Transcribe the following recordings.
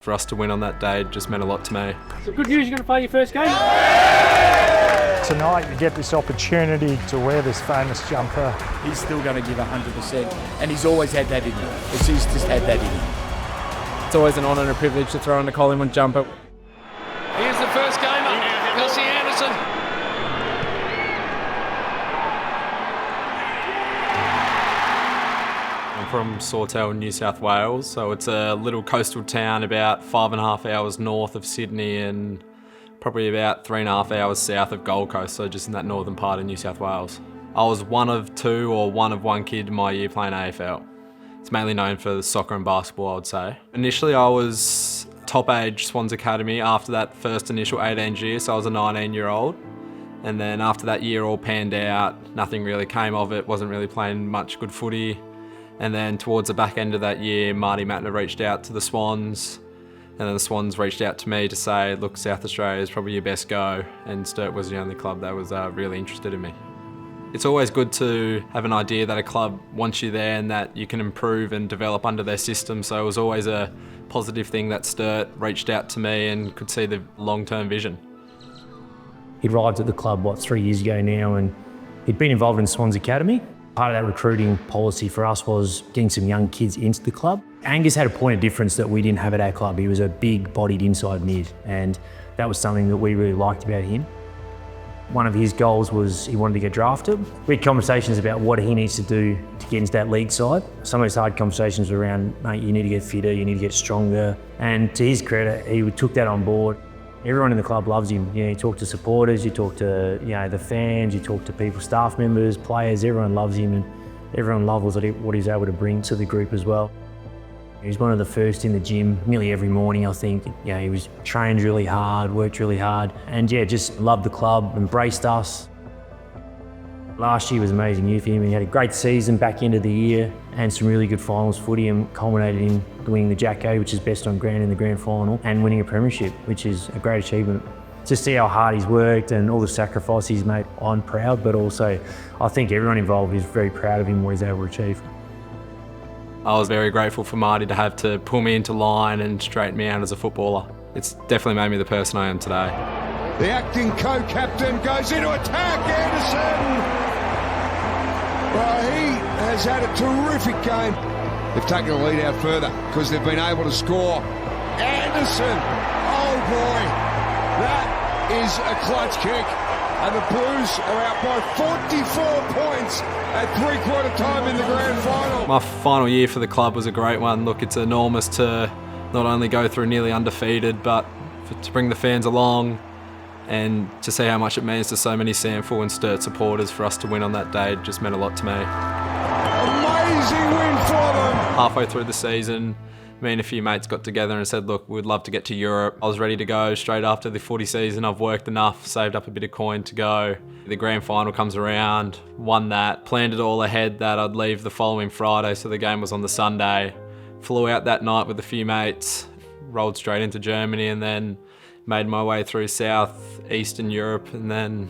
For us to win on that day just meant a lot to me. So good news, you're going to play your first game? Tonight you get this opportunity to wear this famous jumper. He's still going to give 100%, and he's always had that in him. He's just had that in him. It's always an honour and a privilege to throw on the Collingwood jumper. Here's the first gamer, Angus Anderson. I'm from Sturt, New South Wales, so it's a little coastal town about 5.5 hours north of Sydney and probably about 3.5 hours south of Gold Coast, so just in that northern part of New South Wales. I was one of two or one of one kid in my year playing AFL. It's mainly known for soccer and basketball, I would say. Initially I was top age Swans Academy after that first initial 18 year, so I was a 19-year-old. And then after that year all panned out, nothing really came of it, wasn't really playing much good footy. And then towards the back end of that year, Marty Mattner reached out to the Swans, and then the Swans reached out to me to say, look, South Australia is probably your best go, and Sturt was the only club that was really interested in me. It's always good to have an idea that a club wants you there and that you can improve and develop under their system, so it was always a positive thing that Sturt reached out to me and could see the long-term vision. He arrived at the club, 3 years ago now, and he'd been involved in Swans Academy. Part of that recruiting policy for us was getting some young kids into the club. Angus had a point of difference that we didn't have at our club. He was a big-bodied inside mid, and that was something that we really liked about him. One of his goals was he wanted to get drafted. We had conversations about what he needs to do to get into that league side. Some of those hard conversations were around, mate, you need to get fitter, you need to get stronger. And to his credit, he took that on board. Everyone in the club loves him. You talk to supporters, you talk to the fans, you talk to people, staff members, players, everyone loves him, and everyone loves what he's able to bring to the group as well. He's one of the first in the gym nearly every morning, I think. He was trained really hard, worked really hard, and just loved the club, embraced us. Last year was an amazing year for him. He had a great season back end of the year and some really good finals footy, and culminated in winning the Jacko, which is best on ground in the grand final, and winning a premiership, which is a great achievement. To see how hard he's worked and all the sacrifice he's made, I'm proud, but also I think everyone involved is very proud of him, what he's able to achieve. I was very grateful for Marty to have to pull me into line and straighten me out as a footballer. It's definitely made me the person I am today. The acting co-captain goes into attack, Anderson! Well, he has had a terrific game. They've taken the lead out further because they've been able to score. Anderson, oh boy, that is a clutch kick. And the Blues are out by 44 points at three-quarter time in the grand final. My final year for the club was a great one. Look, it's enormous to not only go through nearly undefeated, but to bring the fans along and to see how much it means to so many SANFL and Sturt supporters. For us to win on that day just meant a lot to me. Amazing win for them. Halfway through the season, me and a few mates got together and said, look, we'd love to get to Europe. I was ready to go straight after the footy season. I've worked enough, saved up a bit of coin to go. The grand final comes around, won that, planned it all ahead that I'd leave the following Friday, so the game was on the Sunday. Flew out that night with a few mates, rolled straight into Germany, and then made my way through Eastern Europe, and then,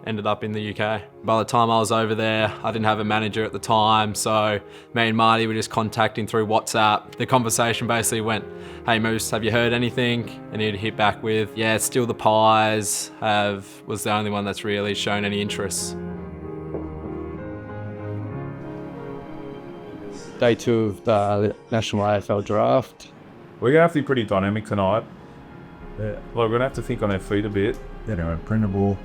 ended up in the UK. By the time I was over there, I didn't have a manager at the time, so me and Marty were just contacting through WhatsApp. The conversation basically went, hey Moose, have you heard anything? And he'd hit back with, yeah, it's still the Pies, was the only one that's really shown any interest. Day 2 of the National AFL Draft. We're going to have to be pretty dynamic tonight. We're going to have to think on our feet a bit. They're printable.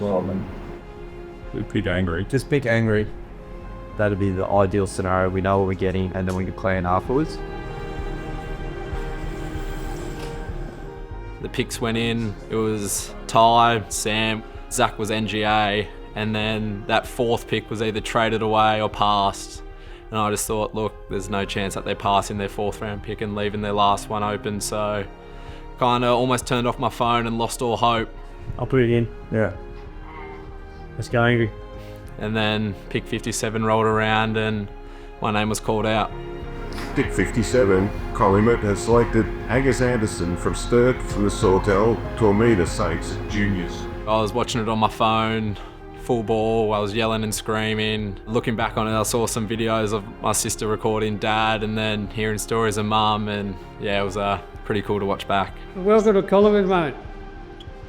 We're pretty angry. Just pick angry. That'd be the ideal scenario. We know what we're getting, and then we can plan afterwards. The picks went in. It was Ty, Sam, Zach was NGA, and then that fourth pick was either traded away or passed. And I just thought, look, there's no chance that they're passing their fourth round pick and leaving their last one open. So kind of almost turned off my phone and lost all hope. I'll put it in. Yeah. Let's go, Angry. And then pick 57 rolled around and my name was called out. Pick 57, Collingwood has selected Angus Anderson from Sturt from the Sawtell Tormina Saints Juniors. I was watching it on my phone, full ball. I was yelling and screaming. Looking back on it, I saw some videos of my sister recording Dad and then hearing stories of Mum, and yeah, it was pretty cool to watch back. Welcome to Collingwood, mate.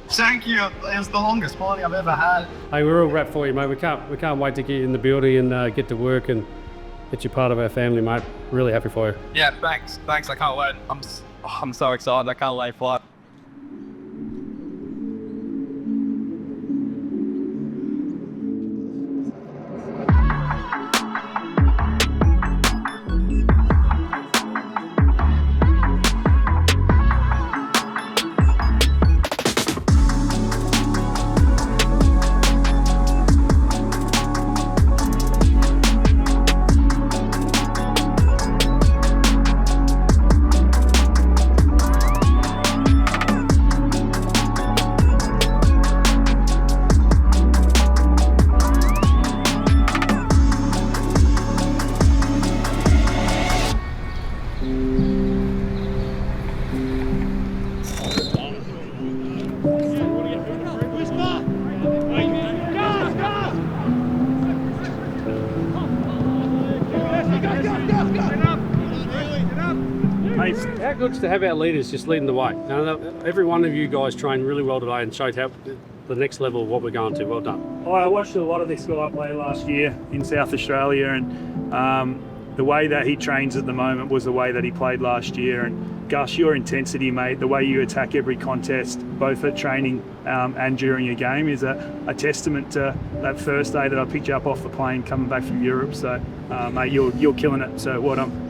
Thank you. It was the longest party I've ever had. Hey, we're all wrapped for you, mate. We can't wait to get you in the building and get to work and get you part of our family, mate. Really happy for you. Yeah, thanks. I can't wait. I'm so excited. I can't wait for it. How good's to have our leaders just leading the way. Now, every one of you guys trained really well today and showed how the next level of what we're going to. Well done. I watched a lot of this guy play last year in South Australia, and the way that he trains at the moment was the way that he played last year. And Gus, your intensity, mate, the way you attack every contest, both at training and during a game, is a testament to that first day that I picked you up off the plane coming back from Europe. So, mate, you're killing it. So, well done.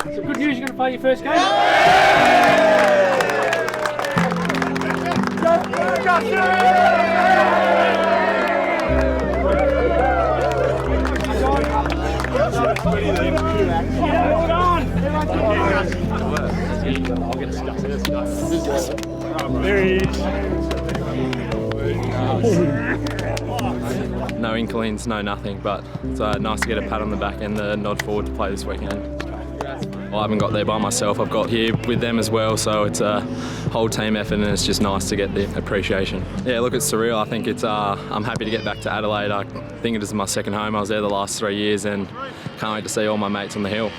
So good news, you're going to play your first game? There he is. No inklings, no nothing, but it's nice to get a pat on the back and the nod forward to play this weekend. Well, I haven't got there by myself, I've got here with them as well, so it's a whole team effort and it's just nice to get the appreciation. Yeah, look, it's surreal. I think I'm happy to get back to Adelaide. I think it is my second home. I was there the last 3 years and can't wait to see all my mates on the hill.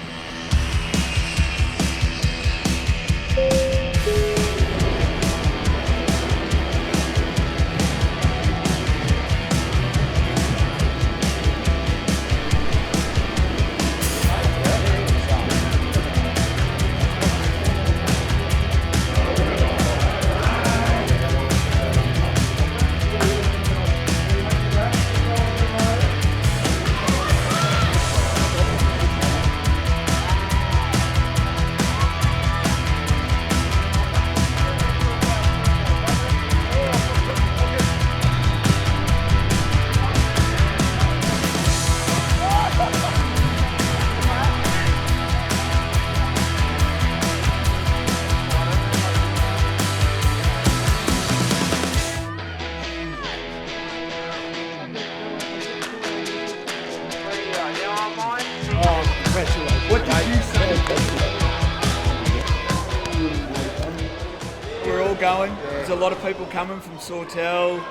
We're all going. There's a lot of people coming from Sawtell,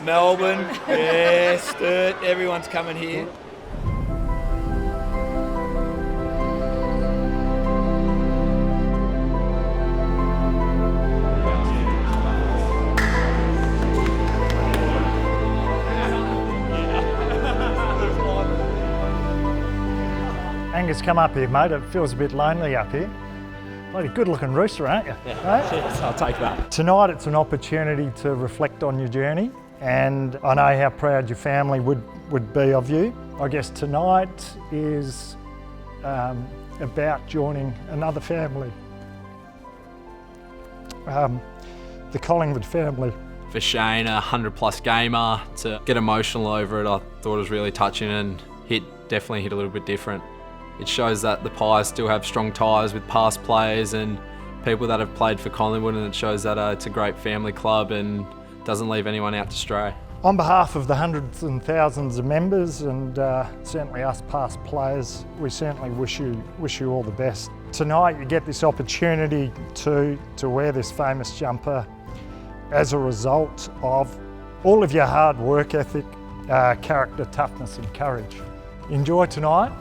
Melbourne, yeah, Sturt, everyone's coming here. Angus, come up here, mate. It feels a bit lonely up here. Bloody good-looking rooster, aren't you? Yeah, right? cheers. I'll take that. Tonight, it's an opportunity to reflect on your journey, and I know how proud your family would be of you. I guess tonight is about joining another family, the Collingwood family. For Shane, a 100+ gamer, to get emotional over it, I thought it was really touching and definitely hit a little bit different. It shows that the Pies still have strong ties with past players and people that have played for Collingwood, and it shows that it's a great family club and doesn't leave anyone out to stray. On behalf of the hundreds and thousands of members and certainly us past players, we certainly wish you all the best. Tonight you get this opportunity to wear this famous jumper as a result of all of your hard work ethic, character, toughness and courage. Enjoy tonight,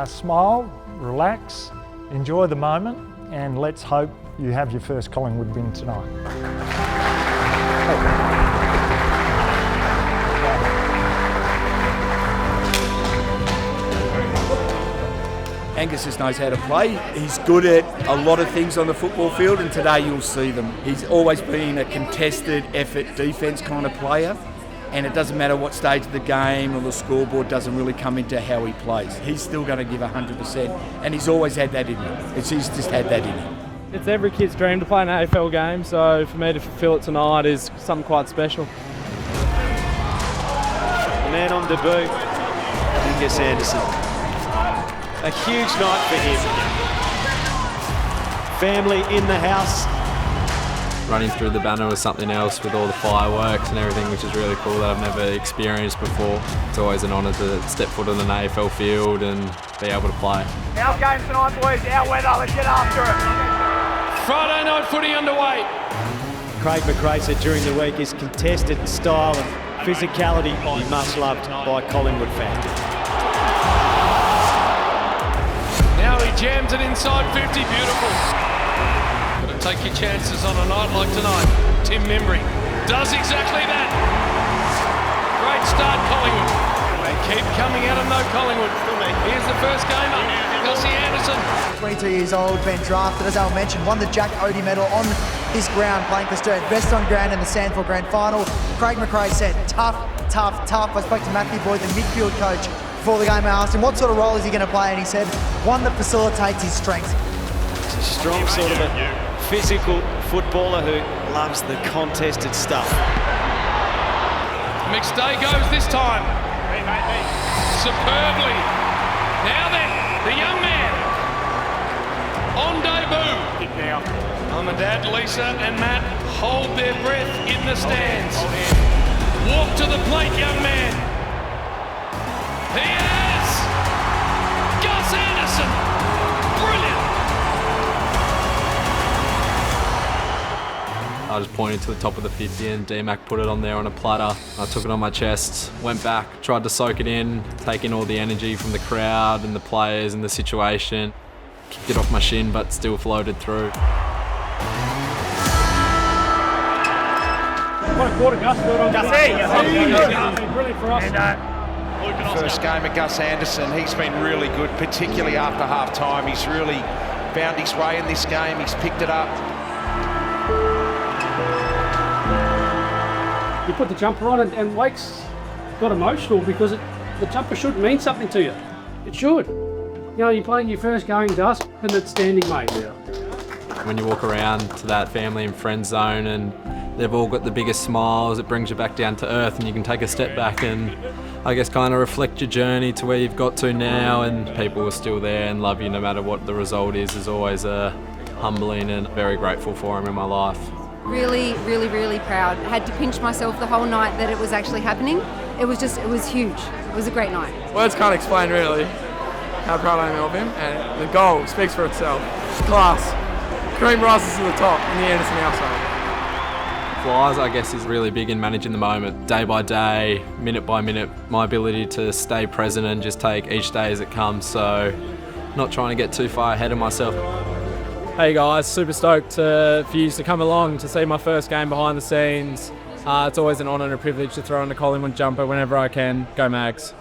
smile, relax, enjoy the moment, and let's hope you have your first Collingwood win tonight. Angus just knows how to play. He's good at a lot of things on the football field, and today you'll see them. He's always been a contested effort defence kind of player, and it doesn't matter what stage of the game or the scoreboard doesn't really come into how he plays. He's still going to give 100%, and he's always had that in him. He's just had that in him. It's every kid's dream to play an AFL game, so for me to fulfil it tonight is something quite special. The man on debut, Angus Anderson. A huge night for him. Family in the house. Running through the banner was something else with all the fireworks and everything, which is really cool that I've never experienced before. It's always an honour to step foot on an AFL field and be able to play. Our game tonight, boys, our weather, let's get after it. Friday night footy underway. Craig McRae said during the week his contested style and physicality be much loved by Collingwood fans. Now he jams it inside 50, beautiful. Got to take your chances on a night like tonight. Tim Membry does exactly that. Great start, Collingwood. They keep coming at him though, Collingwood. Here's the first gamer, Angus Anderson. 22 years old, been drafted, as Al mentioned, won the Jack Odie medal on this ground playing for Sturt. Best on ground in the SANFL Grand Final. Craig McRae said, tough, tough, tough. I spoke to Matthew Boyd, the midfield coach, before the game. I asked him what sort of role is he going to play, and he said one that facilitates his strengths. It's a strong sort of a physical footballer who loves the contested stuff. McStay goes this time. Superbly. Now then, the young man on debut. Mum and Dad, Lisa and Matt hold their breath in the stands. Walk to the plate, young man. He is Gus Anderson. Brilliant. I just pointed to the top of the 50 and D-Mac put it on there on a platter. I took it on my chest, went back, tried to soak it in, take in all the energy from the crowd and the players and the situation. Kicked it off my shin but still floated through. What a quarter, Gus. Brilliant for us. First game of Gus Anderson, he's been really good, particularly after half-time. He's really found his way in this game, he's picked it up. You put the jumper on and Wake's got emotional because the jumper should mean something to you. It should. You know, you're playing your first going dust and it's standing, mate. When you walk around to that family and friend zone and they've all got the biggest smiles, it brings you back down to earth and you can take a step back and I guess kind of reflect your journey to where you've got to now, and people are still there and love you no matter what the result is always humbling and very grateful for them in my life. Really, really, really proud. I had to pinch myself the whole night that it was actually happening. It was huge. It was a great night. Words can't explain really how proud I am of him, and the goal speaks for itself. Class. Cream rises to the top in the Anderson household. Flies, I guess, is really big in managing the moment. Day by day, minute by minute, my ability to stay present and just take each day as it comes, so not trying to get too far ahead of myself. Hey guys, super stoked for you to come along to see my first game behind the scenes. It's always an honour and a privilege to throw on the Collingwood jumper whenever I can. Go Mags.